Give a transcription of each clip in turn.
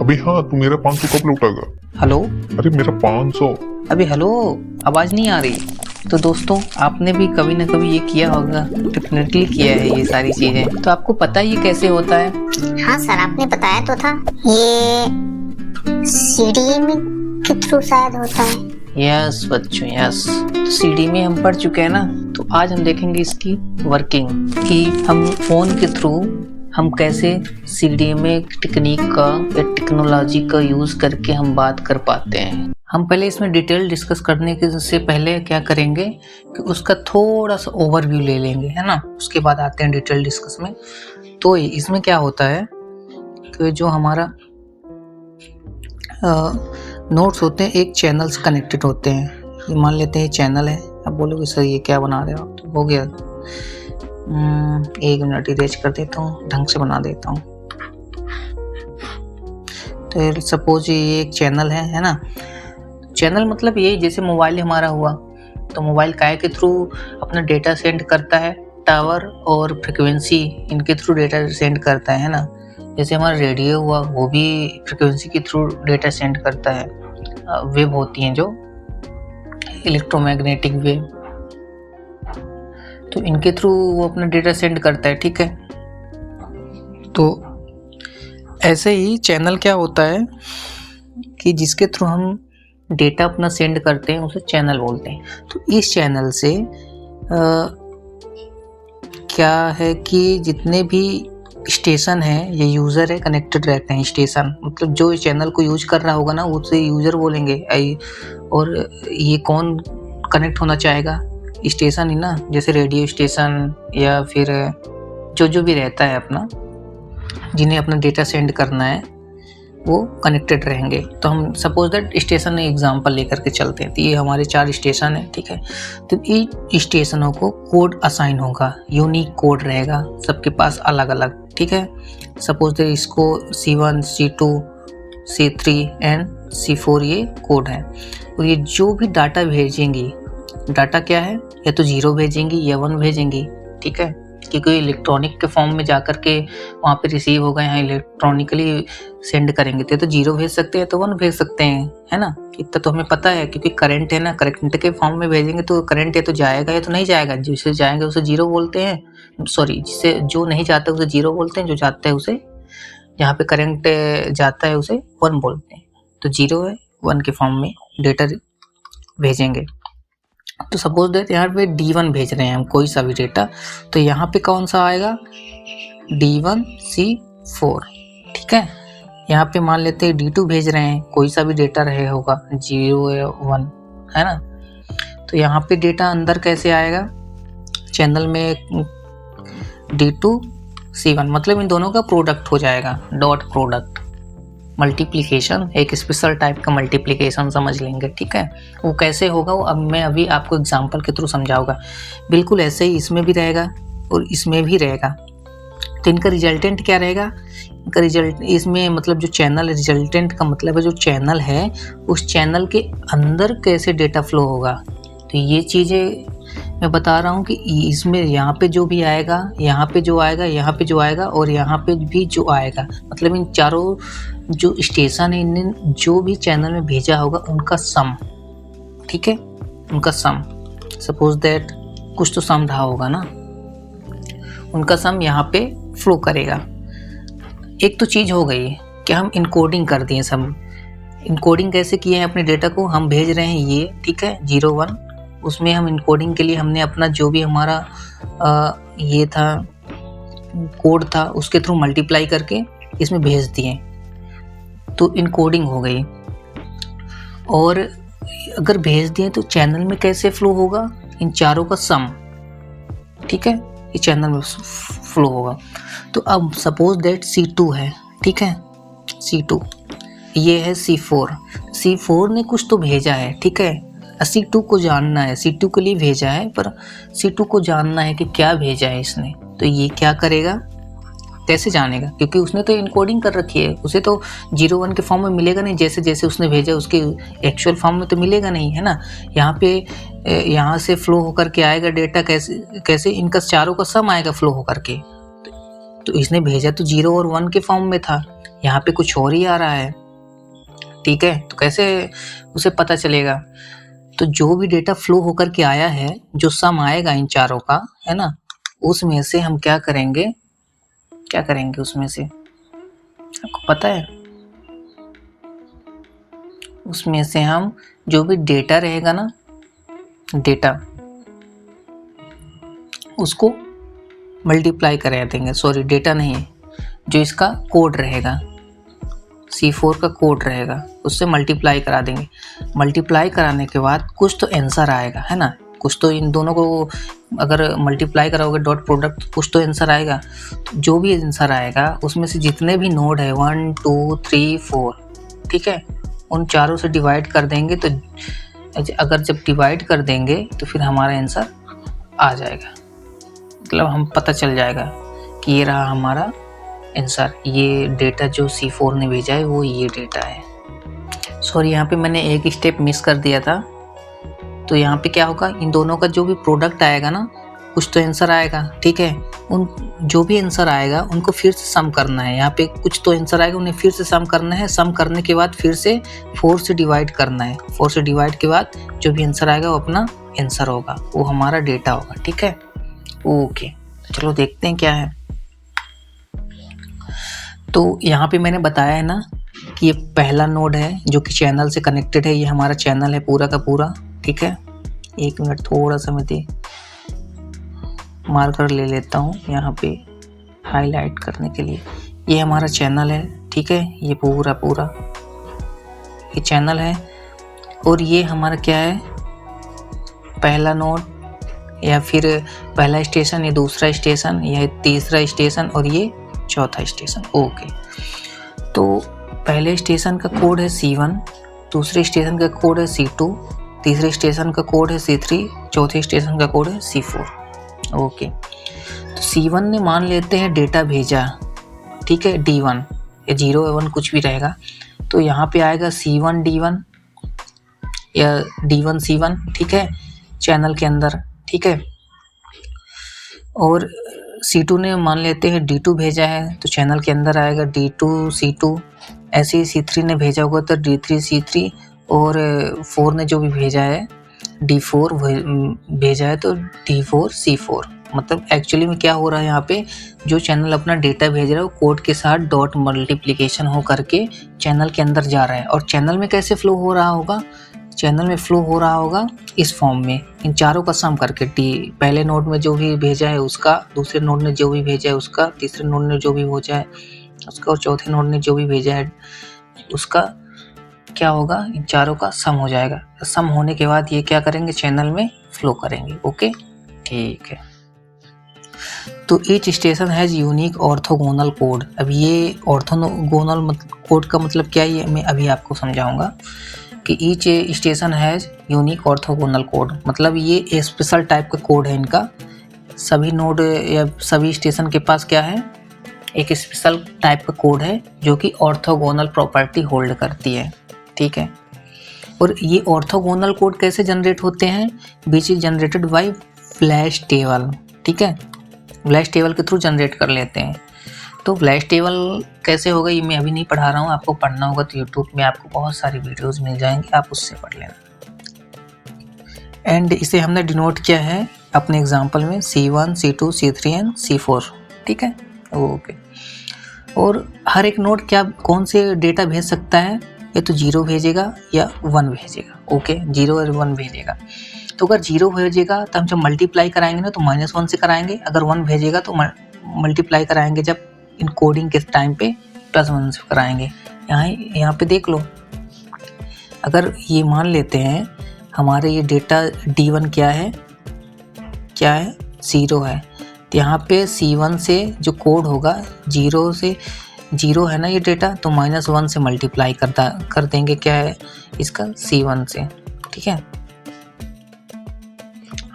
अबे हाँ, तू मेरा 500 कब लौटाएगा? हेलो। अरे मेरा 500। अबे हेलो, आवाज नहीं आ रही। तो दोस्तों, आपने भी कभी ना कभी ये किया होगा, डेफिनेटली किया है ये सारी चीजें। तो आपको पता है ये कैसे होता है? हाँ सर, आपने बताया तो था। ये सीडी के थ्रू शायद होता है। यस बच्चों, यस। तो सीडी में हम पढ़ चुके हैं ना, तो आज हम देखेंगे इसकी वर्किंग कि हम फोन के थ्रू हम कैसे सीडीएमए टेक्निक का या टेक्नोलॉजी का यूज करके हम बात कर पाते हैं। हम पहले इसमें डिटेल डिस्कस करने के से पहले क्या करेंगे कि उसका थोड़ा सा ओवरव्यू ले लेंगे, है ना। उसके बाद आते हैं डिटेल डिस्कस में। तो इसमें क्या होता है कि जो हमारा नोट्स होते हैं एक चैनल से कनेक्टेड होते हैं। ये मान लेते हैं चैनल है। अब बोलोगे सर ये क्या बना रहे हो? तो हो गया, 1 मिनट इरेज कर देता हूँ, ढंग से बना देता हूँ। तो सपोज ये एक चैनल है ना। चैनल मतलब ये जैसे मोबाइल हमारा हुआ, तो मोबाइल काय के थ्रू अपना डेटा सेंड करता है, टावर और फ्रिक्वेंसी इनके थ्रू डेटा सेंड करता है ना। जैसे हमारा रेडियो हुआ, वो भी फ्रिक्वेंसी के थ्रू डेटा सेंड करता है। वेव होती हैं जो इलेक्ट्रोमैग्नेटिक वेव, तो इनके थ्रू वो अपना डेटा सेंड करता है, ठीक है। तो ऐसे ही चैनल क्या होता है कि जिसके थ्रू हम डेटा अपना सेंड करते हैं उसे चैनल बोलते हैं। तो इस चैनल से क्या है कि जितने भी स्टेशन है या यूज़र है कनेक्टेड रहते हैं। स्टेशन मतलब जो इस चैनल को यूज कर रहा होगा ना, उसे यूज़र बोलेंगे। और ये कौन कनेक्ट होना चाहेगा? स्टेशन ही ना, जैसे रेडियो स्टेशन या फिर जो भी रहता है अपना, जिन्हें अपना डेटा सेंड करना है वो कनेक्टेड रहेंगे। तो हम सपोज दैट स्टेशन एग्जांपल लेकर के चलते हैं। तो ये हमारे 4 स्टेशन है, ठीक है। तो इन स्टेशनों को कोड असाइन होगा, यूनिक कोड रहेगा सबके पास अलग अलग, ठीक है। सपोज दैट इसको C1, C2, C3 and C4 ये कोड है। और ये जो भी डाटा भेजेंगी, डाटा क्या है, या तो 0 भेजेंगी या 1 भेजेंगी, ठीक है। क्योंकि इलेक्ट्रॉनिक के फॉर्म में जा करके वहाँ पे रिसीव होगा, यहाँ इलेक्ट्रॉनिकली सेंड करेंगे तो 0 भेज सकते हैं तो 1 भेज सकते हैं, है ना। इतना तो हमें पता है, क्योंकि करंट है ना, करंट के फॉर्म में भेजेंगे तो करंट है तो जाएगा या तो नहीं जाएगा। जिसे जाएंगे उसे 0 बोलते हैं, सॉरी जिसे जो नहीं जाता उसे 0 बोलते हैं, जो जाता है उसे, जहाँ पे करंट जाता है उसे 1 बोलते हैं। तो 0 है 1 के फॉर्म में डेटा भेजेंगे। तो सपोज दैट यहाँ पे D1 भेज रहे हैं हम कोई सा भी डेटा, तो यहाँ पे कौन सा आएगा, D1C4, ठीक है। यहाँ पे मान लेते हैं D2 भेज रहे हैं, कोई सा भी डेटा रहे होगा 0 या 1, है ना। तो यहाँ पे डेटा अंदर कैसे आएगा चैनल में, D2C1 मतलब इन दोनों का प्रोडक्ट हो जाएगा, डॉट प्रोडक्ट मल्टीप्लिकेशन, एक स्पेशल टाइप का मल्टीप्लिकेशन समझ लेंगे, ठीक है। वो कैसे होगा वो अब मैं अभी आपको एग्जांपल के थ्रू समझाऊंगा। बिल्कुल ऐसे ही इसमें भी रहेगा और इसमें भी रहेगा। तो इनका रिजल्टेंट क्या रहेगा, इनका रिजल्ट इसमें मतलब जो चैनल, रिजल्टेंट का मतलब है जो चैनल है उस चैनल के अंदर कैसे डेटा फ्लो होगा। तो ये चीज़ें मैं बता रहा हूँ कि इसमें यहाँ पे जो भी आएगा, यहाँ पे जो आएगा, यहाँ पे जो आएगा और यहाँ पे भी जो आएगा, मतलब इन चारों जो स्टेशन है इन्हें जो भी चैनल में भेजा होगा उनका सम, ठीक है, उनका सम। सपोज दैट कुछ तो सम रहा होगा ना, उनका सम यहाँ पे फ्लो करेगा। एक तो चीज़ हो गई कि हम इनकोडिंग कर दिए सब। इनकोडिंग कैसे किए हैं अपने डेटा को, हम भेज रहे हैं ये, ठीक है, 0 1, उसमें हम इनकोडिंग के लिए हमने अपना जो भी हमारा ये था कोड था उसके थ्रू मल्टीप्लाई करके इसमें भेज दिए, तो इनकोडिंग हो गई। और अगर भेज दिए तो चैनल में कैसे फ्लो होगा, इन चारों का सम, ठीक है, ये चैनल में फ्लो होगा। तो अब सपोज दैट C2 है, ठीक है, C2 ये है C4 ने कुछ तो भेजा है, ठीक है। C2 को जानना है, C2 के लिए भेजा है, पर C2 को जानना है कि क्या भेजा है इसने। तो ये क्या करेगा, कैसे जानेगा, क्योंकि उसने तो इनकोडिंग कर रखी है, उसे तो 0 1 के फॉर्म में मिलेगा नहीं, जैसे जैसे उसने भेजा उसके एक्चुअल फॉर्म में तो मिलेगा नहीं, है ना। यहाँ पे यहाँ से फ्लो होकर के आएगा डेटा, कैसे इनका चारों का सम आएगा फ्लो होकर के। तो इसने भेजा तो 0 और 1 के फॉर्म में था, यहाँ पे कुछ और ही आ रहा है, ठीक है। तो कैसे उसे पता चलेगा? तो जो भी डेटा फ्लो होकर के आया है, जो सम आएगा इन चारों का, है ना, उसमें से हम क्या करेंगे उसमें से, आपको पता है? उसमें से हम जो भी डेटा रहेगा ना, डेटा, उसको मल्टीप्लाई करा देंगे। सॉरी, डेटा नहीं, जो इसका कोड रहेगा, C4 का कोड रहेगा, उससे मल्टीप्लाई करा देंगे। मल्टीप्लाई कराने के बाद कुछ तो आंसर आएगा, है ना, कुछ तो इन दोनों को अगर मल्टीप्लाई कराओगे डॉट प्रोडक्ट, कुछ तो आंसर आएगा। तो जो भी आंसर आएगा उसमें से जितने भी नोड है 1 2 3 4, ठीक है, उन चारों से डिवाइड कर देंगे। तो अगर जब डिवाइड कर देंगे तो फिर हमारा आंसर आ जाएगा, मतलब हम पता चल जाएगा कि ये रहा हमारा आंसर। ये डेटा जो C4 ने भेजा है वो ये डेटा है। सॉरी, यहाँ पे मैंने एक स्टेप मिस कर दिया था। तो यहाँ पे क्या होगा, इन दोनों का जो भी प्रोडक्ट आएगा ना, कुछ तो आंसर आएगा, ठीक है। उन जो भी आंसर आएगा उनको फिर से सम करना है। यहाँ पे कुछ तो आंसर आएगा, उन्हें फिर से सम करना है। सम करने के बाद फिर से 4 से डिवाइड करना है। 4 से डिवाइड के बाद जो भी आंसर आएगा वो अपना आंसर होगा, वो हमारा डेटा होगा, ठीक है। ओके, चलो देखते हैं क्या है। तो यहाँ पे मैंने बताया है ना कि ये पहला नोड है जो कि चैनल से कनेक्टेड है। ये हमारा चैनल है पूरा का पूरा, ठीक है। एक मिनट, थोड़ा सा मैं मार्कर ले लेता हूँ यहाँ पे हाईलाइट करने के लिए। ये हमारा चैनल है, ठीक है। ये पूरा ये चैनल है। और ये हमारा क्या है, पहला नोड, या फिर पहला स्टेशन, ये दूसरा स्टेशन, यह तीसरा स्टेशन और ये चौथा स्टेशन। ओके, तो पहले स्टेशन का कोड है C1, दूसरे स्टेशन का कोड है C2, तीसरे स्टेशन का कोड है C3, चौथे स्टेशन का कोड है C4। ओके, तो C1 ने मान लेते हैं डेटा भेजा, ठीक है, D1 या 0 या 1 कुछ भी रहेगा। तो यहाँ पे आएगा C1 D1 या D1 C1, ठीक है, चैनल के अंदर, ठीक है। और C2 ने मान लेते हैं D2 भेजा है, तो चैनल के अंदर आएगा D2 C2। ऐसे ही C3 ने भेजा होगा तो D3 C3, और 4 ने जो भी भेजा है D4 भेजा है तो D4 C4। मतलब एक्चुअली में क्या हो रहा है, यहाँ पे जो चैनल अपना डेटा भेज रहा है वो कोड के साथ डॉट मल्टीप्लिकेशन हो करके चैनल के अंदर जा रहा है। और चैनल में कैसे फ्लो हो रहा होगा, चैनल में फ्लो हो रहा होगा इस फॉर्म में, इन चारों का सम करके। पहले नोड में जो भी भेजा है उसका, दूसरे नोड ने जो भी भेजा है उसका, तीसरे नोड ने जो भी भेजा है उसका, और चौथे नोड ने जो भी भेजा है उसका, क्या होगा, इन चारों का सम हो जाएगा। सम होने के बाद ये क्या करेंगे, चैनल में फ्लो करेंगे। ओके, ठीक है। तो each station has unique orthogonal code. अब ये ऑर्थोगोनल कोड का मतलब क्या है, ये मैं अभी आपको समझाऊंगा कि each station has unique orthogonal code, मतलब ये स्पेशल टाइप का कोड है इनका। सभी नोड या सभी स्टेशन के पास क्या है, एक स्पेशल टाइप का कोड है जो कि ऑर्थोगोनल प्रॉपर्टी होल्ड करती है, ठीक है। और ये ऑर्थोगोनल कोड कैसे जनरेट होते हैं, which is generated by flash table, ठीक है। फ्लैश टेबल के थ्रू जनरेट कर लेते हैं। तो फ्लैश टेबल कैसे होगा ये मैं अभी नहीं पढ़ा रहा हूँ, आपको पढ़ना होगा तो यूट्यूब में आपको बहुत सारी वीडियोस मिल जाएंगे, आप उससे पढ़ लेना। एंड इसे हमने डिनोट किया है अपने एग्जांपल में C1 C2 C3 and C4, ठीक है। ओके, और हर एक नोड क्या कौन से डेटा भेज सकता है, या तो 0 भेजेगा या 1 भेजेगा। ओके, 0 और 1 भेजेगा। तो अगर 0 भेजेगा तो हम जब मल्टीप्लाई कराएंगे ना तो -1 से कराएंगे, अगर 1 भेजेगा तो मल्टीप्लाई कराएंगे जब इन कोडिंग के टाइम पे +1 से कराएंगे। यहाँ पे देख लो, अगर ये मान लेते हैं हमारे ये डेटा D1 क्या है 0 है, तो यहाँ पे C1 से जो कोड होगा 0 से 0 है ना ये डेटा, तो -1 से मल्टीप्लाई कर देंगे क्या है इसका C1 से, ठीक है।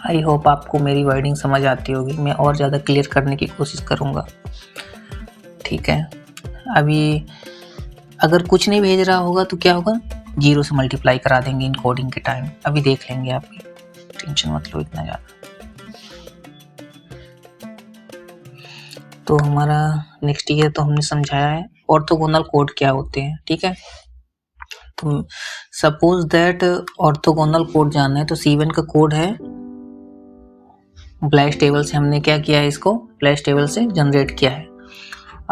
आई होप आपको मेरी वर्डिंग समझ आती होगी, मैं और ज़्यादा क्लियर करने की कोशिश करूँगा, ठीक है। अभी अगर कुछ नहीं भेज रहा होगा तो क्या होगा, 0 से मल्टीप्लाई करा देंगे इन कोडिंग के टाइम, अभी देख लेंगे आप, टेंशन मत लो इतना ज़्यादा। तो हमारा नेक्स्ट ईयर तो हमने समझाया है। ऑर्थोगोनल कोड क्या होते हैं, ठीक है। तो सपोज दैट ऑर्थोगोनल कोड जानना है तो C1 का कोड है, ब्लैश टेबल से हमने क्या किया है, इसको ब्लैश टेबल से जनरेट किया है।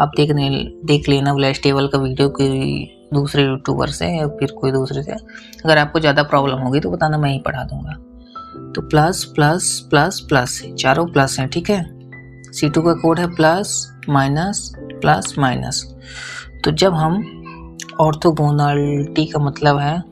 आप देख लेना ब्लैश टेबल का वीडियो कोई दूसरे यूट्यूबर से या फिर कोई दूसरे से। अगर आपको ज़्यादा प्रॉब्लम होगी तो बताना, मैं ही पढ़ा दूंगा। तो प्लस प्लस प्लस प्लस, चारों प्लस हैं, ठीक है। C2 का कोड है प्लस माइनस प्लस माइनस। तो जब हम ऑर्थोगोनलिटी का मतलब है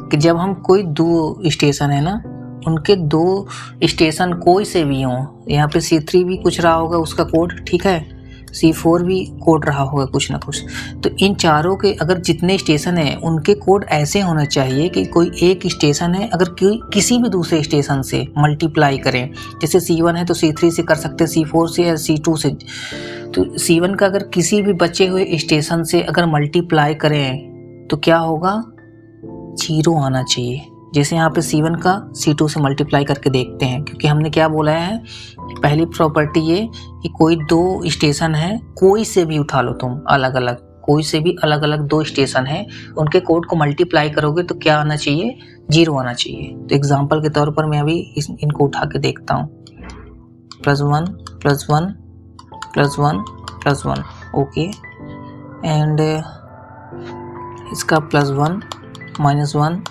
कि जब हम कोई दो स्टेशन है ना, उनके दो स्टेशन कोई से भी हों, यहाँ पे C3 भी कुछ रहा होगा उसका कोड, ठीक है, C4 भी कोड रहा होगा कुछ ना कुछ। तो इन चारों के अगर जितने स्टेशन हैं उनके कोड ऐसे होना चाहिए कि कोई एक स्टेशन है अगर किसी भी दूसरे स्टेशन से मल्टीप्लाई करें, जैसे C1 है तो C3 से कर सकते हैं, C4 से या C2 से। तो C1 का अगर किसी भी बचे हुए स्टेशन से अगर मल्टीप्लाई करें तो क्या होगा, 0 आना चाहिए। जैसे यहाँ पे C1 का C2 से मल्टीप्लाई करके देखते हैं, क्योंकि हमने क्या बोला है, पहली प्रॉपर्टी ये कि कोई दो स्टेशन है, कोई से भी उठा लो तुम अलग अलग, कोई से भी अलग अलग दो स्टेशन है, उनके कोड को मल्टीप्लाई करोगे तो क्या आना चाहिए, 0 आना चाहिए। तो एग्जांपल के तौर पर मैं अभी इनको उठा के देखता हूँ, +1 +1 +1 +1, ओके, एंड इसका +1 -1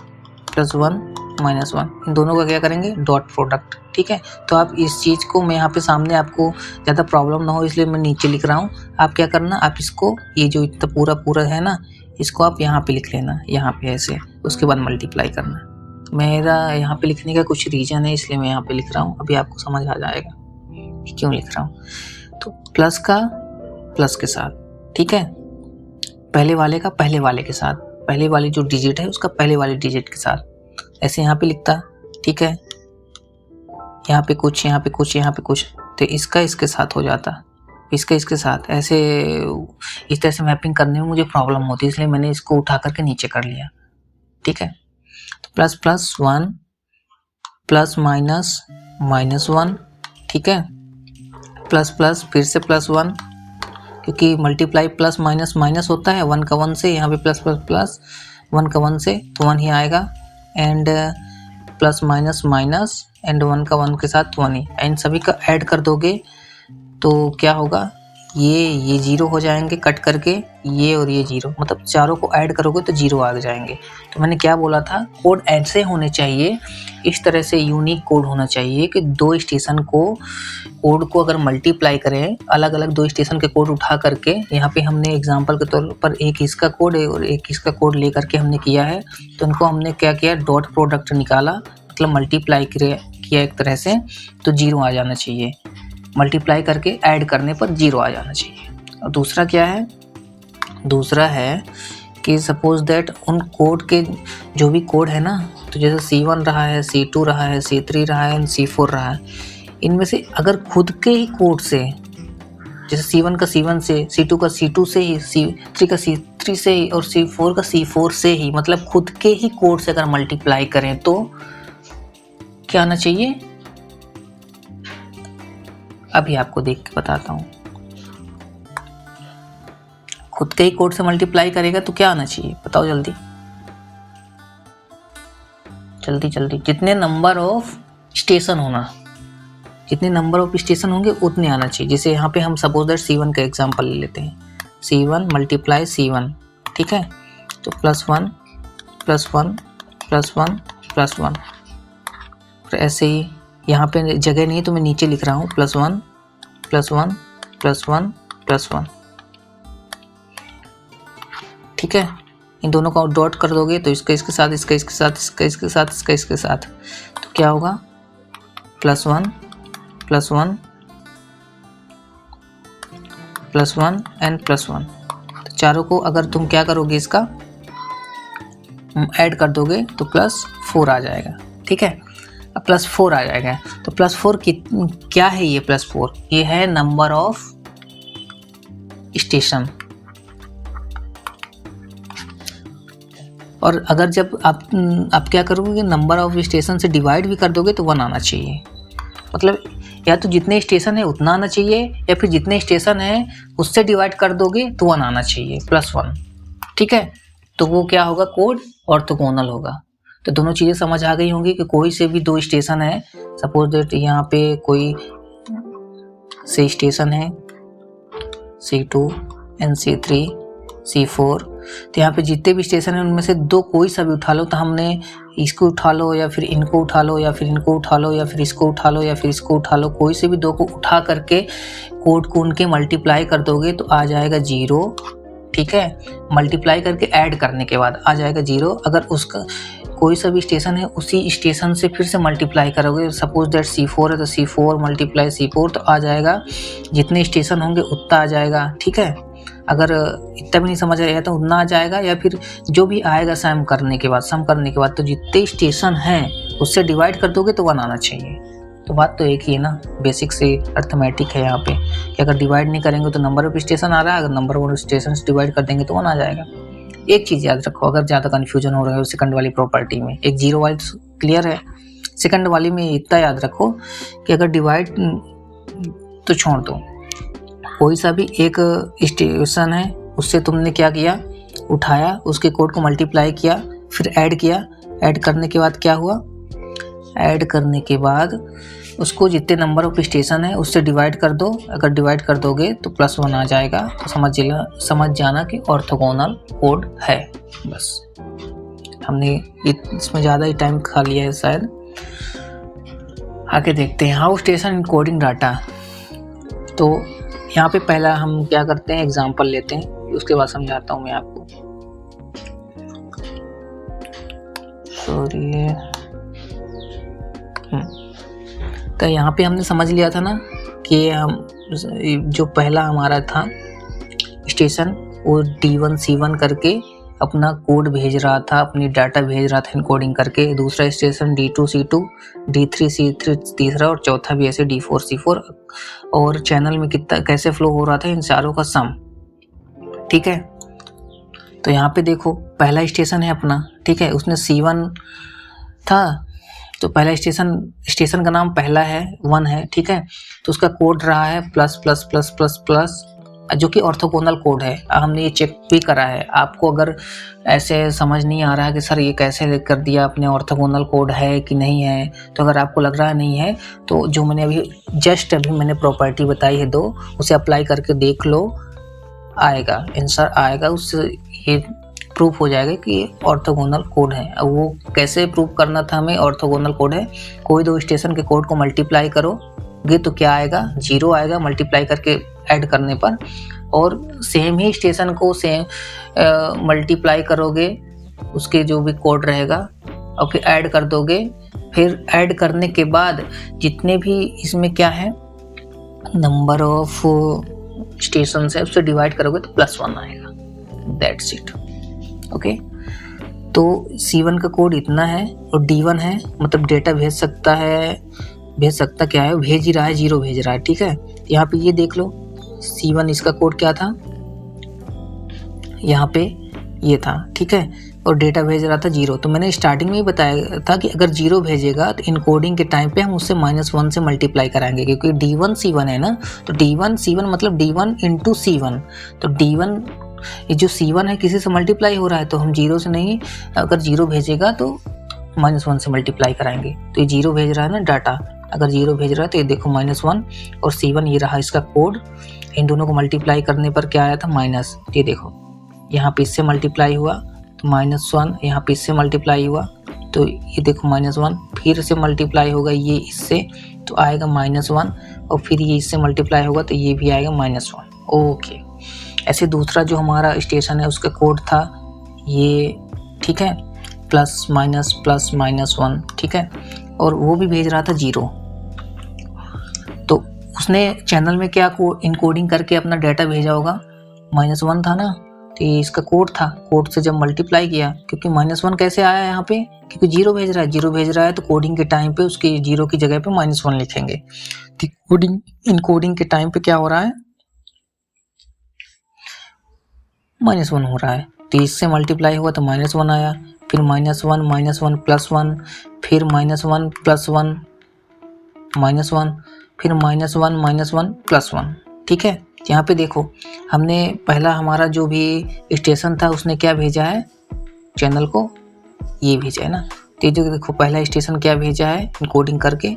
+1 -1, इन दोनों का क्या करेंगे, डॉट प्रोडक्ट, ठीक है। तो आप इस चीज़ को, मैं यहाँ पे सामने आपको ज़्यादा प्रॉब्लम ना हो इसलिए मैं नीचे लिख रहा हूँ। आप क्या करना, आप इसको ये जो इतना पूरा है ना, इसको आप यहाँ पे लिख लेना, यहाँ पे ऐसे, उसके बाद मल्टीप्लाई करना। मेरा यहाँ पे लिखने का कुछ रीज़न है इसलिए मैं यहाँ पे लिख रहा हूँ, अभी आपको समझ आ जाएगा कि क्यों लिख रहा हूँ। तो प्लस का प्लस के साथ, ठीक है, पहले वाले का पहले वाले के साथ, पहले वाली जो डिजिट है उसका पहले वाले डिजिट के साथ, ऐसे यहाँ पे लिखता, ठीक है, यहाँ पे कुछ, यहाँ पे कुछ, यहाँ पे कुछ, तो इसका इसके साथ हो जाता, इसका इसके साथ, ऐसे इस तरह से मैपिंग करने में मुझे प्रॉब्लम होती है, इसलिए मैंने इसको उठा करके नीचे कर लिया, ठीक है। तो प्लस प्लस 1 प्लस माइनस -1, ठीक है, प्लस प्लस फिर से +1, क्योंकि मल्टीप्लाई प्लस माइनस माइनस होता है, 1 का 1 से, यहाँ पे प्लस प्लस प्लस 1 का 1 से तो 1 ही आएगा, and plus minus minus and 1 का 1 के साथ 1 ही, इन सभी का ऐड कर दोगे तो क्या होगा, ये 0 हो जाएंगे कट करके, ये और ये 0, मतलब चारों को ऐड करोगे तो 0 आ जाएंगे। तो मैंने क्या बोला था, कोड ऐसे होने चाहिए, इस तरह से यूनिक कोड होना चाहिए कि दो स्टेशन कोड को अगर मल्टीप्लाई करें, अलग अलग दो स्टेशन के कोड उठा करके, यहाँ पे हमने एग्जांपल के तौर पर एक इसका कोड है और एक इसका कोड ले करके हमने किया है, तो उनको हमने क्या किया, डॉट प्रोडक्ट निकाला, मतलब मल्टीप्लाई किया एक तरह से, तो 0 आ जाना चाहिए, मल्टीप्लाई करके ऐड करने पर 0 आ जाना चाहिए। और दूसरा क्या है, दूसरा है कि सपोज दैट उन कोड के जो भी कोड है ना, तो जैसे C1 रहा है, C2 रहा है, C3 रहा है, C4 रहा है, इनमें से अगर खुद के ही कोड से, जैसे C1 का C1 से, C2 का C2 से ही, C3 का C3 से ही और C4 का C4 से ही, मतलब खुद के ही कोड से अगर मल्टीप्लाई करें तो क्या आना चाहिए, अभी आपको देख के बताता हूँ। खुद के ही कोड से मल्टीप्लाई करेगा तो क्या आना चाहिए, बताओ जल्दी जल्दी जल्दी। जितने नंबर ऑफ स्टेशन होंगे उतने आना चाहिए। जैसे यहाँ पे हम सपोज दैट C1 का एग्जांपल ले लेते हैं, C1 × C1, ठीक है, तो +1 +1 +1 +1, फिर ऐसे ही यहाँ पे जगह नहीं है तो मैं नीचे लिख रहा हूँ, +1 +1 +1 +1, ठीक है। इन दोनों का डॉट कर दोगे तो इसका इसके साथ, इसका इसके साथ, इसका इसके साथ, इसका इसके साथ, तो क्या होगा, +1 +1 +1 एंड +1। तो चारों को अगर तुम क्या करोगे, इसका ऐड कर दोगे तो +4 आ जाएगा, ठीक है। अब +4 आ जाएगा, तो +4 क्या है, ये +4 ये है नंबर ऑफ स्टेशन। और अगर जब आप क्या करोगे, नंबर ऑफ स्टेशन से डिवाइड भी कर दोगे तो 1 आना चाहिए। मतलब या तो जितने स्टेशन है उतना आना चाहिए, या फिर जितने स्टेशन है उससे डिवाइड कर दोगे तो 1 आना चाहिए, +1। ठीक है, तो वो क्या होगा, कोड ऑर्थोगोनल होगा। तो दोनों चीज़ें समझ आ गई होंगी कि कोई से भी 2 स्टेशन है, सपोज दैट यहाँ पे कोई से स्टेशन है C2 एंड C3 C4, तो यहाँ पे जितने भी स्टेशन है उनमें से 2 कोई सा भी उठा लो, तो हमने इसको उठा लो या फिर इनको उठा लो या फिर इनको उठा लो या फिर इसको उठा लो या फिर इसको उठा लो, कोई से भी 2 को उठा करके कोड को उनके मल्टीप्लाई कर दोगे तो आ जाएगा 0। ठीक है, मल्टीप्लाई करके ऐड करने के बाद आ जाएगा 0। अगर उसका कोई सा भी स्टेशन है उसी स्टेशन से फिर से मल्टीप्लाई करोगे, सपोज दैट C4 है तो C4 मल्टीप्लाई C4, तो आ जाएगा जितने स्टेशन होंगे उतना आ जाएगा। ठीक है, अगर इतना भी नहीं समझ आया तो उतना आ जाएगा, या फिर जो भी आएगा सम करने के बाद तो जितने स्टेशन हैं उससे डिवाइड कर दोगे तो 1 आना चाहिए। तो बात तो एक ही है ना, बेसिक से अर्थमेटिक है यहाँ पे कि अगर डिवाइड नहीं करेंगे तो नंबर ऑफ स्टेशन आ रहा है, अगर नंबर ऑफ स्टेशन डिवाइड कर देंगे तो 1 आ जाएगा। एक चीज़ याद रखो, अगर ज़्यादा कन्फ्यूजन हो रहा है सेकंड वाली प्रॉपर्टी में, एक 0 वाली क्लियर है, सेकंड वाली में इतना याद रखो कि अगर डिवाइड तो छोड़ दो, कोई सा भी एक स्टेशन है उससे तुमने क्या किया, उठाया, उसके कोड को मल्टीप्लाई किया, फिर ऐड किया, ऐड करने के बाद क्या हुआ, ऐड करने के बाद उसको जितने नंबर ऑफ स्टेशन है उससे डिवाइड कर दो, अगर डिवाइड कर दोगे तो +1 आ जाएगा। तो समझ जाना कि ऑर्थोगोनल कोड है। बस हमने इसमें ज़्यादा ही टाइम खा लिया है शायद। आगे देखते हैं हाउ स्टेशन इनकोडिंग डाटा। तो यहाँ पे पहला हम क्या करते हैं, एग्जांपल लेते हैं, उसके बाद समझाता हूँ मैं आपको। सॉरी, तो यहाँ पे हमने समझ लिया था ना कि हम जो पहला हमारा था स्टेशन वो D1 C1 करके अपना कोड भेज रहा था, अपनी डाटा भेज रहा था इनकोडिंग करके, दूसरा station D2 C2 D3 C3 तीसरा, और चौथा भी ऐसे D4 C4, और चैनल में कितना कैसे फ्लो हो रहा था इन चारों का सम। ठीक है, तो यहाँ पे देखो पहला स्टेशन है अपना, ठीक है, उसने C1 था, तो पहला स्टेशन का नाम पहला है 1 है। ठीक है, तो उसका कोड रहा है ++++++, जो कि ऑर्थोगोनल कोड है। हमने ये चेक भी करा है। आपको अगर ऐसे समझ नहीं आ रहा है कि सर ये कैसे कर दिया आपने, ऑर्थोगोनल कोड है कि नहीं है, तो अगर आपको लग रहा है नहीं है तो जो मैंने अभी मैंने प्रॉपर्टी बताई है 2, उसे अप्लाई करके देख लो, आएगा आंसर आएगा, उससे ये प्रूफ हो जाएगा कि ऑर्थोगोनल कोड है। अब वो कैसे प्रूफ करना था हमें, ऑर्थोगोनल कोड है, कोई 2 स्टेशन के कोड को मल्टीप्लाई करोगे तो क्या आएगा, 0 आएगा मल्टीप्लाई करके ऐड करने पर, और सेम ही स्टेशन को सेम मल्टीप्लाई करोगे उसके जो भी कोड रहेगा और फिर ऐड कर दोगे, फिर ऐड करने के बाद जितने भी इसमें क्या है नंबर ऑफ स्टेशन है उससे डिवाइड करोगे तो +1 आएगा। That's it. ओके, तो C1 का कोड इतना है और D1 है, मतलब डेटा भेज सकता क्या है, भेज ही रहा है, 0 भेज रहा है। ठीक है, यहाँ पे ये देख लो C1 इसका कोड क्या था, यहाँ पे ये था। ठीक है, और डेटा भेज रहा था 0। तो मैंने स्टार्टिंग में ही बताया था कि अगर 0 भेजेगा तो इनकोडिंग के टाइम पे हम उससे -1 से मल्टीप्लाई कराएंगे, क्योंकि D1 C1 है ना, तो D1 C1 मतलब D1 × C1, तो D1 ये जो C1 है किसी से मल्टीप्लाई हो रहा है, तो हम 0 से नहीं, अगर 0 भेजेगा तो -1 से मल्टीप्लाई कराएंगे। तो ये 0 भेज रहा है ना डाटा, अगर 0 भेज रहा है तो ये देखो -1 और C1 ये रहा इसका कोड, इन दोनों को मल्टीप्लाई करने पर क्या आया था माइनस, ये देखो यहाँ पे इससे मल्टीप्लाई हुआ तो -1, यहाँ पे इससे मल्टीप्लाई हुआ तो ये देखो -1, फिर से मल्टीप्लाई होगा ये इससे तो आएगा -1, और फिर ये इससे मल्टीप्लाई होगा तो ये भी आएगा -1। ओके, ऐसे दूसरा जो हमारा स्टेशन है उसका कोड था ये, ठीक है, +-+-1, ठीक है, और वो भी भेज रहा था 0। तो उसने चैनल में क्या इनकोडिंग करके अपना डाटा भेजा होगा, -1 था ना, तो ये इसका कोड था, कोड से जब मल्टीप्लाई किया, क्योंकि -1 कैसे आया यहाँ पे, क्योंकि 0 भेज रहा है तो कोडिंग के टाइम पे उसके 0 की जगह पे -1 लिखेंगे। तो इनकोडिंग के टाइम पे क्या हो रहा है, -1 हो रहा है, तो इससे मल्टीप्लाई हुआ तो -1 आया, फिर -1 -1 +1, फिर -1 +1 -1, फिर -1 +1, ठीक है। यहाँ पे देखो हमने पहला हमारा जो भी स्टेशन था उसने क्या भेजा है, चैनल को ये भेजा है ना। तो ये जो देखो पहला स्टेशन क्या भेजा है इनकोडिंग करके,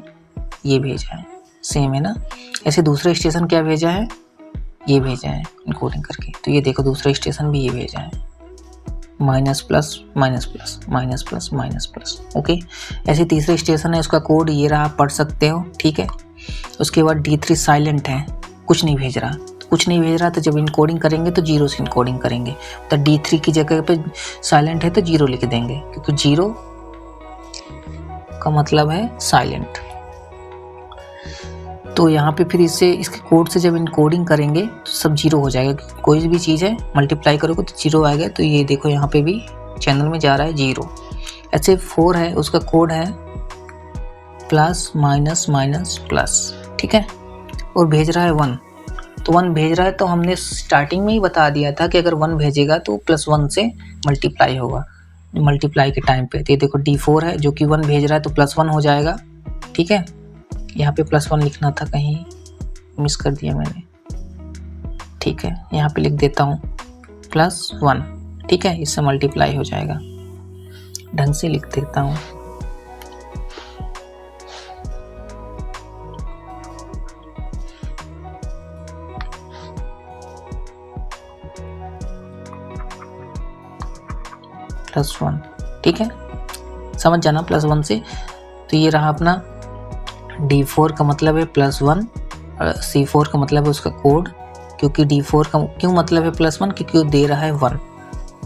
ये भेजा है, सेम है ना। ऐसे दूसरा स्टेशन क्या भेजा है, ये भेजा है इनकोडिंग करके। तो ये देखो दूसरा स्टेशन भी ये भेजा है, -+, ओके। ऐसे तीसरा स्टेशन है, उसका कोड ये रहा, आप पढ़ सकते हो, ठीक है। उसके बाद D3 साइलेंट है, कुछ नहीं भेज रहा, तो जब इनकोडिंग करेंगे तो 0 से इनकोडिंग करेंगे। तो D3 की जगह पे साइलेंट है तो 0 लिख देंगे, क्योंकि 0 का मतलब है साइलेंट। तो यहाँ पे फिर इसके कोड से जब इनकोडिंग करेंगे तो सब 0 हो जाएगा। कोई भी चीज़ है मल्टीप्लाई करोगे तो 0 आएगा। तो ये देखो यहाँ पे भी चैनल में जा रहा है 0। ऐसे 4 है, उसका कोड है +, ठीक है, और भेज रहा है 1। तो 1 भेज रहा है, तो हमने स्टार्टिंग में ही बता दिया था कि अगर 1 भेजेगा तो +1 से मल्टीप्लाई होगा, मल्टीप्लाई के टाइम पे। तो ये देखो D4 है जो कि 1 भेज रहा है तो +1 हो जाएगा, ठीक है। यहाँ पे +1 लिखना था, कहीं मिस कर दिया मैंने, ठीक है। यहाँ पे लिख देता हूँ +1, ठीक है, इससे मल्टीप्लाई हो जाएगा, ढंग से लिख देता हूँ। +1, ठीक है, समझ जाना +1 से। तो ये रहा अपना D4 का मतलब है +1, C4 का मतलब है उसका कोड, क्योंकि D4 का क्यों मतलब है +1, क्योंकि वो दे रहा है 1,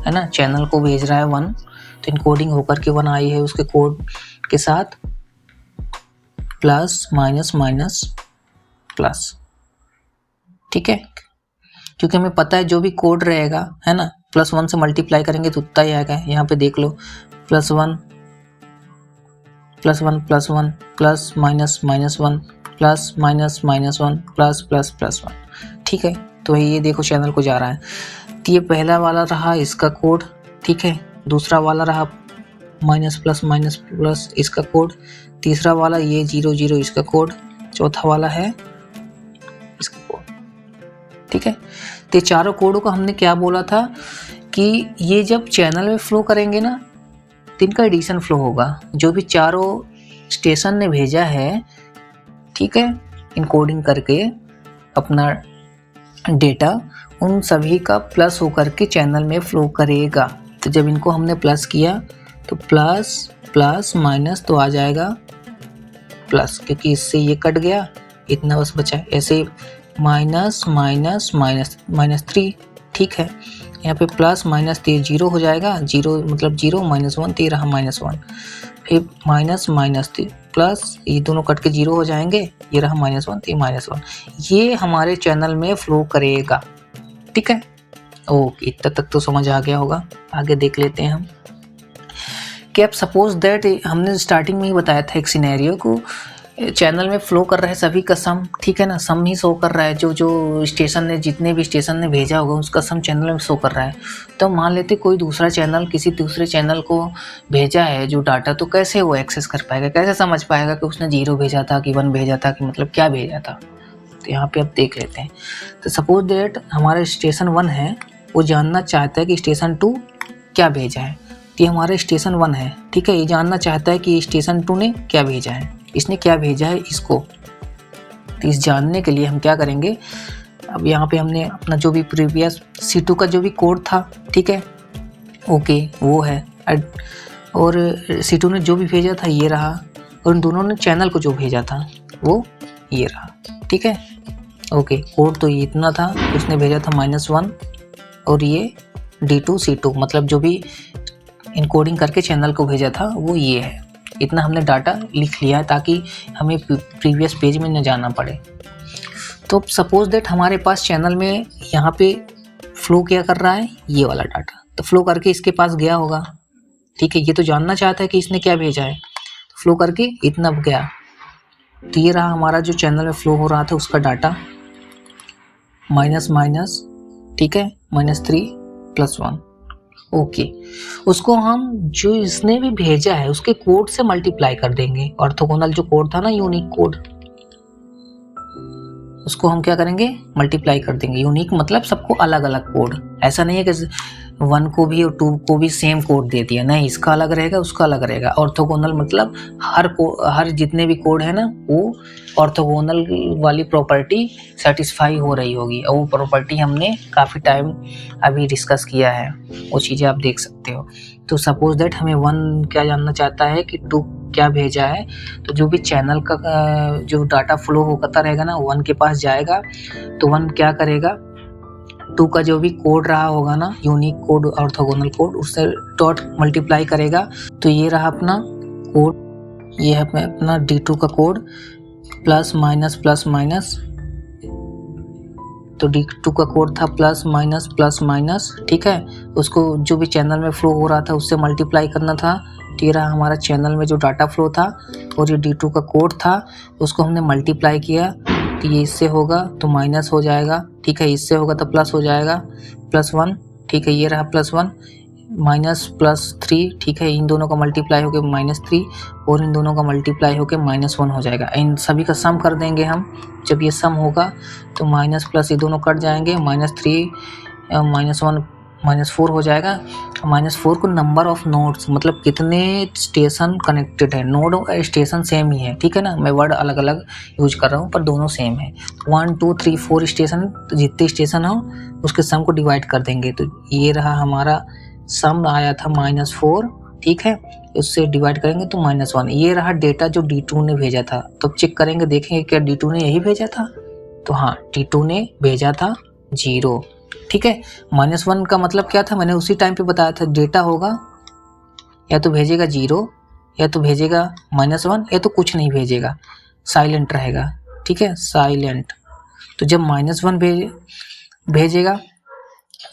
है ना, चैनल को भेज रहा है 1। तो इनकोडिंग होकर के 1 आई है उसके कोड के साथ, +, ठीक है। क्योंकि हमें पता है जो भी कोड रहेगा, है ना, +1 से मल्टीप्लाई करेंगे तो उतना ही आएगा। यहाँ पे देख लो +1 +1 +1 प्लस -1 ठीक है। तो ये देखो चैनल को जा रहा है। तो ये पहला वाला रहा इसका कोड, ठीक है। दूसरा वाला रहा -+, इसका कोड। तीसरा वाला ये 0 0 इसका कोड। चौथा वाला है इसका कोड, ठीक है। तो ये चारों कोडों को हमने क्या बोला था कि ये जब चैनल में फ्लो करेंगे ना तो इनका एडिशन फ्लो होगा। जो भी चारों स्टेशन ने भेजा है, ठीक है, इनकोडिंग करके अपना डेटा, उन सभी का प्लस होकर के चैनल में फ्लो करेगा। तो जब इनको हमने प्लस किया तो प्लस प्लस माइनस तो आ जाएगा प्लस, क्योंकि इससे ये कट गया, इतना बस बचा। ऐसे माइनस माइनस माइनस -3, ठीक है। यहाँ पे प्लस माइनस तो 0 हो जाएगा, 0 मतलब 0 -1 तो ये रहा -1, फिर माइनस माइनस प्लस, ये दोनों कट के 0 हो जाएंगे, ये रहा -1 तो ये -1। ये हमारे चैनल में फ्लो करेगा, ठीक है। ओके, इतना तक तो समझ आ गया होगा। आगे देख लेते हैं हम कि अब सपोज दैट हमने स्टार्टिंग में ही बताया था एक सिनेरियो को, चैनल में फ्लो कर रहा है सभी का सम, ठीक है ना, सम ही शो कर रहा है। जो स्टेशन ने, जितने भी स्टेशन ने भेजा होगा उसका सम चैनल में शो कर रहा है। तो मान लेते कोई दूसरा चैनल किसी दूसरे चैनल को भेजा है जो डाटा, तो कैसे वो एक्सेस कर पाएगा, कैसे समझ पाएगा कि उसने 0 भेजा था कि 1 भेजा था, कि मतलब क्या भेजा था। तो यहाँ पे अब देख लेते हैं। तो सपोज दैट हमारा स्टेशन 1 है, वो जानना चाहता है कि स्टेशन 2 क्या भेजा है। तो ये हमारा स्टेशन 1 है, ठीक है, ये जानना चाहता है कि स्टेशन 2 ने क्या भेजा है, इसने क्या भेजा है इसको। तो इस जानने के लिए हम क्या करेंगे, अब यहाँ पे हमने अपना जो भी प्रीवियस C2 का जो भी कोड था, ठीक है, ओके, वो है, और C2 ने जो भी भेजा था ये रहा, और उन दोनों ने चैनल को जो भेजा था वो ये रहा, ठीक है। ओके, कोड तो ये इतना था, उसने भेजा था -1, और ये D2 C2 मतलब जो भी इनकोडिंग करके चैनल को भेजा था वो ये है। इतना हमने डाटा लिख लिया ताकि हमें प्रीवियस पेज में न जाना पड़े। तो सपोज दैट हमारे पास चैनल में यहाँ पे फ्लो क्या कर रहा है, ये वाला डाटा, तो फ्लो करके इसके पास गया होगा, ठीक है। ये तो जानना चाहता है कि इसने क्या भेजा है, तो फ्लो करके इतना गया। तो ये रहा हमारा जो चैनल में फ्लो हो रहा था उसका डाटा, माइनस माइनस, ठीक है, -3 +1, ओके। उसको हम जो इसने भी भेजा है उसके कोड से मल्टीप्लाई कर देंगे। ऑर्थोगोनल जो कोड था ना, यूनिक कोड, उसको हम क्या करेंगे, मल्टीप्लाई कर देंगे। यूनिक मतलब सबको अलग अलग कोड, ऐसा नहीं है कि 1 को भी और 2 को भी सेम कोड दे दिया, नहीं, इसका अलग रहेगा उसका अलग रहेगा। ऑर्थोगोनल मतलब हर जितने भी कोड है ना वो ऑर्थोगोनल वाली प्रॉपर्टी सेटिस्फाई हो रही होगी, और वो प्रॉपर्टी हमने काफ़ी टाइम अभी डिस्कस किया है, वो चीज़ें आप देख सकते हो। तो सपोज दैट हमें 1 क्या जानना चाहता है कि 2 क्या भेजा है, तो जो भी चैनल का जो डाटा फ्लो होता रहेगा ना 1 के पास जाएगा, तो 1 क्या करेगा, 2 का जो भी कोड रहा होगा ना, यूनिक कोड ऑर्थोगोनल कोड, उससे डॉट मल्टीप्लाई करेगा। तो ये रहा अपना कोड, ये है अपना D2 का कोड, प्लस माइनस, तो D2 का कोड था प्लस माइनस, ठीक है। उसको जो भी चैनल में फ्लो हो रहा था उससे मल्टीप्लाई करना था। तो ये रहा हमारा चैनल में जो डाटा फ्लो था, और ये D2 का कोड था, उसको हमने मल्टीप्लाई किया। तो ये इससे होगा तो माइनस हो जाएगा, ठीक है, इससे होगा तो प्लस हो जाएगा, +1, ठीक है, ये रहा +1, माइनस +3, ठीक है, इन दोनों का मल्टीप्लाई होकर -3, और इन दोनों का मल्टीप्लाई होकर -1 हो जाएगा। इन सभी का सम कर देंगे हम, जब ये सम होगा तो माइनस प्लस ये दोनों कट जाएंगे, -3 -1 -4 हो जाएगा। -4 को नंबर ऑफ नोड्स मतलब कितने स्टेशन कनेक्टेड है, नोड और स्टेशन सेम ही है, ठीक है ना, मैं वर्ड अलग अलग यूज कर रहा हूँ पर दोनों सेम है। 1 2 3 4 स्टेशन, तो जितने स्टेशन हो उसके सम को डिवाइड कर देंगे। तो ये रहा हमारा सम आया था -4, ठीक है, उससे डिवाइड करेंगे तो -1। ये रहा डेटा जो D2 ने भेजा था। तो चेक करेंगे, देखेंगे क्या D2 ने यही भेजा था, तो हाँ, D2 ने भेजा था 0, ठीक है। -1 का मतलब क्या था, मैंने उसी टाइम पे बताया था, डेटा होगा या तो भेजेगा 0, या तो भेजेगा -1, या तो कुछ नहीं भेजेगा, साइलेंट रहेगा, ठीक है, साइलेंट। तो जब -1 भेजेगा,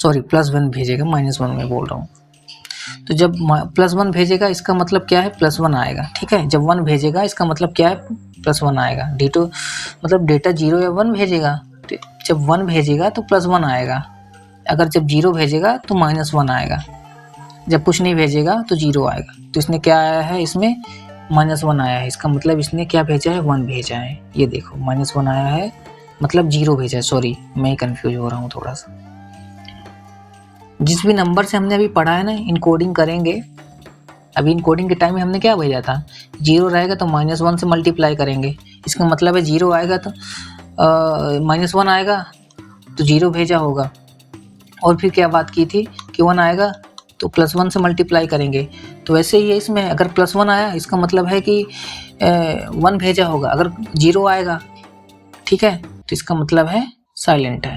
सॉरी +1 भेजेगा, -1 में बोल रहा हूँ। तो जब +1 भेजेगा इसका मतलब क्या है, +1 आएगा, ठीक है। जब 1 भेजेगा इसका मतलब क्या है, +1 आएगा। D2 मतलब डेटा 0 या 1 भेजेगा, तो जब 1 भेजेगा तो +1 आएगा, अगर जब 0 भेजेगा तो -1 आएगा, जब कुछ नहीं भेजेगा तो 0 आएगा। तो इसने क्या आया है, इसमें -1 आया है, इसका मतलब इसने क्या भेजा है, 1 भेजा है। ये देखो -1 आया है, मतलब 0 भेजा है, सॉरी मैं कंफ्यूज हो रहा हूँ थोड़ा सा। जिस भी नंबर से हमने अभी पढ़ा है ना, इनकोडिंग करेंगे, अभी इनकोडिंग के टाइम में हमने क्या भेजा था, 0 रहेगा तो -1 से मल्टीप्लाई करेंगे, इसका मतलब है 0 आएगा तो -1 आएगा तो 0 भेजा होगा। और फिर क्या बात की थी कि 1 आएगा तो +1 से मल्टीप्लाई करेंगे, तो वैसे ही है इसमें, अगर +1 आया इसका मतलब है कि 1 भेजा होगा, अगर 0 आएगा, ठीक है, तो इसका मतलब है साइलेंट है।